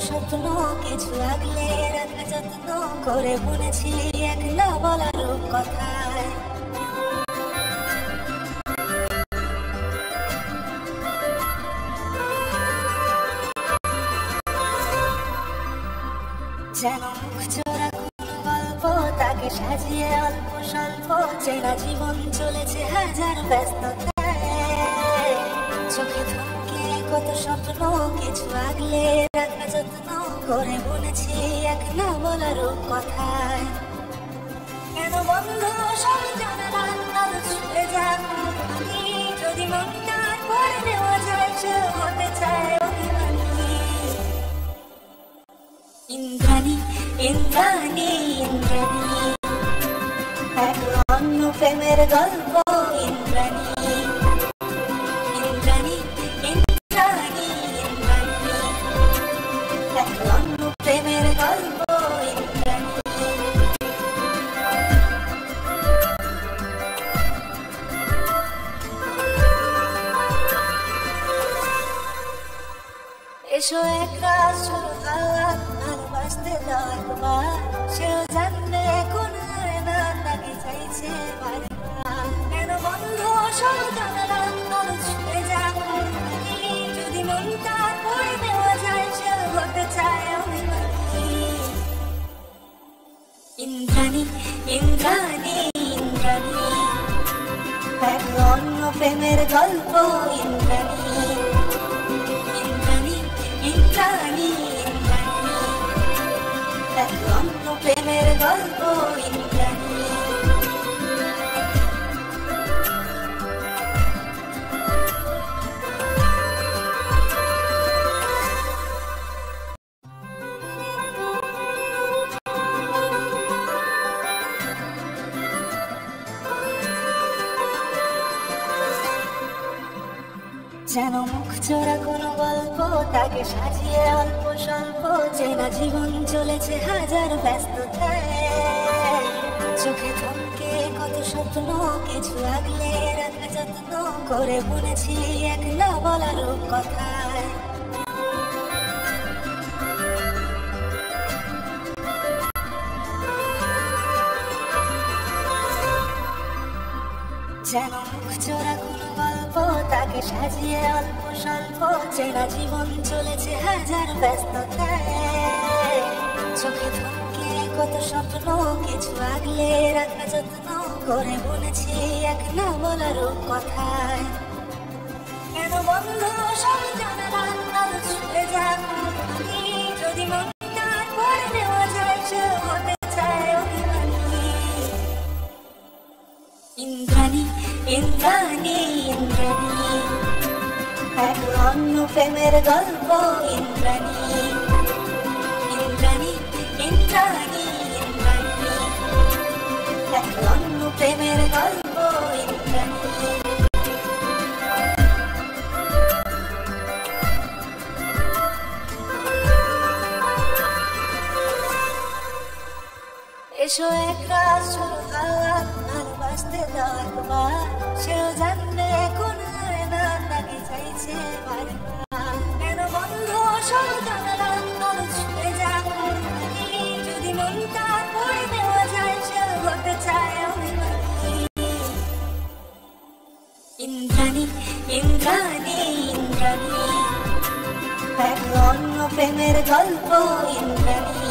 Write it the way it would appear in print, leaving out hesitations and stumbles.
স্বপ্ন কিছু আগলে রাখা যত্ন করে বুনেছি এক না বলা রূপকথায়। যেন মুখ চোরা কোনো গল্প তাকে সাজিয়ে অল্প স্বল্প চেনা জীবন চলেছে হাজার ব্যস্ততায়। চোখে ধমকে কত স্বপ্ন কিছু আগলে রাখা যত্ন করে বুনেছি এক না বলা রূপকথায়। কেন বন্ধ সব জানালা আলো ছুঁয়ে যাক আমি, যদি মনটার করে নেওয়া যায় সে হতে চায় অভিমানী। ইন্দ্রাণী ইন্দ্রাণী ইন্দ্রাণী এক অন্য প্রেমের গল্প। ইন্দ্রাণী ইন্দ্রাণী ইন্দ্রাণী ইন্দ্রাণী এক অন্য প্রেমের গল্প। ইন্দ্রাণী এসো একা শুরু হওয়া ভালোবাসতে দাও একবার, সেও জানবে কোন না তাকে চাইছে বারবার। কেন বন্ধ সব জানালা আলো ছুঁয়ে যাক আমি, যদি মনটা করে নেওয়া যায় সে হতে চায় অভিমানী। ইন্দ্রাণী ইন্দ্রাণী ইন্দ্রাণী এক অন্য প্রেমের গল্প। ইন্দ্রাণী ইন্দ্রাণী ইন্দ্রাণী এক অন্য প্রেমের গল্প। ইন্দ্রাণী যেন মুখ চোরা কোনো গল্প তাকে সাজিয়ে অল্প স্বল্প চেনা জীবন চলেছে হাজার ব্যস্ততায়। চোখে থমকে কত স্বপ্ন কিছু আগলে রাখা যত্ন করে বুনেছি এক না বলা রূপকথায়। যেন মুখ চোরা কোনো গল্প তাকে সাজিয়ে অল্প স্বল্প চেনা জীবন চলেছে হাজার ব্যস্ততায়। চোখে ধমকে কত স্বপ্ন কিছু আগলে রাখা যত্ন করে বুনেছি এক না বলা রূপকথায়। কেন বন্ধ সব জানালা আলো ছুঁয়ে যাক আমি, যদি মনটার করে নেওয়া যায় সে হতে চায় অভিমানী। ইন্দ্রাণী ইন্দ্রাণী ইন্দ্রাণী এক অন্য প্রেমের গল্প। ইন্দ্রাণী ইন্দ্রাণী ইন্দ্রাণী ইন্দ্রাণী এক অন্য প্রেমের গল্প। ইন্দ্রাণী এসো একা শুরু হওয়া ভালোবাসতে দাও একবার, সেও জানবে কোন না তাকে চাইছে বারবার। কেন বন্ধ সব জানালা আলো ছুঁয়ে যাক আমি, যদি মনটা করে নেওয়া যায় সে হতে চায় অভিমানী। ইন্দ্রাণী ইন্দ্রাণী ইন্দ্রাণী এক অন্য প্রেমের গল্প। ইন্দ্রাণী